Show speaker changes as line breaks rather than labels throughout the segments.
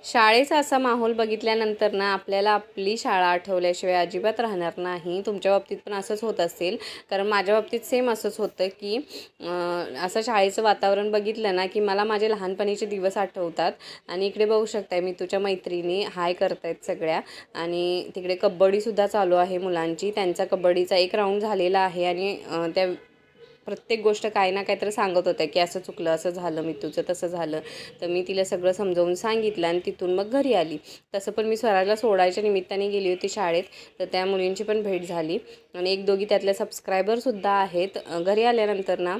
शाळेचा असा माहोल बघितल्यानंतर ना आपल्याला आपली शाळा आठवल्याशिवाय अजिबात राहणार नाही. तुमच्या बाबतीत पण असंच होत असेल, कारण माझ्या बाबतीत सेम असंच होतं की असं शाळेचं वातावरण बघितलं ना की मला माझे लहानपणीचे दिवस आठवतात. आणि इकडे बघू शकताय मी तुझ्या मैत्रिणी हाय करतायत सगळ्या. आणि तिकडे कबड्डीसुद्धा चालू आहे मुलांची. त्यांचा कबड्डीचा एक राऊंड झालेला आहे आणि त्या प्रत्येक गोष्ट काही ना काहीतरी सांगत होत्या की असं चुकलं, असं झालं, मी तुझं तसं झालं. तर मी तिला सगळं समजावून सांगितलं आणि तिथून मग घरी आली. तसं पण मी स्वराला सोडायच्या निमित्ताने गेली होती शाळेत, तर त्या मुलींची पण भेट झाली. आणि एक दोघी त्यातल्या सबस्क्रायबरसुद्धा आहेत. घरी आल्यानंतर ना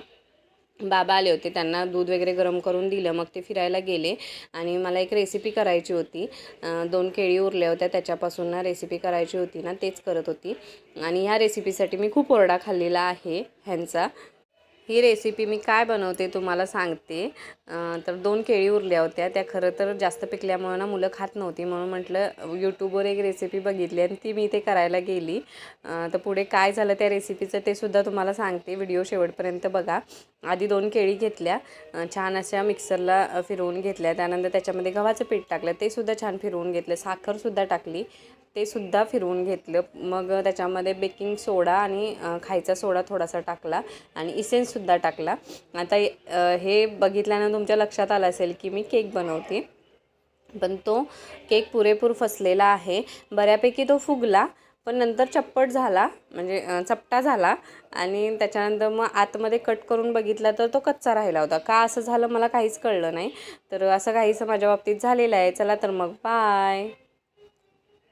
बाबा आले होते, त्यांना दूध वगैरे गरम करून दिलं. मग ते फिरायला गेले आणि मला एक रेसिपी करायची होती. 2 केळी उरल्या होत्या, त्याच्यापासून ना रेसिपी करायची होती ना, तेच करत होती. आणि ह्या रेसिपीसाठी मी खूप ओरडा खाल्लेला आहे ह्यांचा. ही रेसिपी मी काय बनवते तुम्हाला सांगते. तर 2 केळी उरल्या होत्या. त्या खरं तर जास्त पिकल्यामुळं ना मुलं खात नव्हती, म्हणून म्हटलं यूट्यूबवर एक रेसिपी बघितली आणि ती मी ते करायला गेली. तर पुढे काय झालं त्या रेसिपीचं ते सुद्धा तुम्हाला सांगते. व्हिडिओ शेवटपर्यंत बघा. आधी 2 केळी घेतल्या, छान अशा मिक्सरला फिरवून घेतल्या. त्यानंतर त्याच्यामध्ये गव्हाचं पीठ टाकलं, ते सुद्धा छान फिरवून घेतलं. साखरसुद्धा टाकली, ते सुद्धा फिरवून घेतलं. मग त्याच्यामध्ये बेकिंग सोडा आणि खायचा सोडा थोडासा टाकला आणि इसेन्ससुद्धा टाकला. आता हे बघितल्यानं तुमच्या लक्षात आलं असेल की मी केक बनवते, पण तो केक पुरेपूर फसलेला आहे. बऱ्यापैकी तो फुगला, पण नंतर चप्पट झाला, म्हणजे चपटा झाला. आणि त्याच्यानंतर मग आतमध्ये कट करून बघितला तर तो कच्चा राहिला होता. का असं झालं मला काहीच कळलं नाही. तर असं काहीसं माझ्या बाबतीत झालेलं आहे. चला तर मग बाय.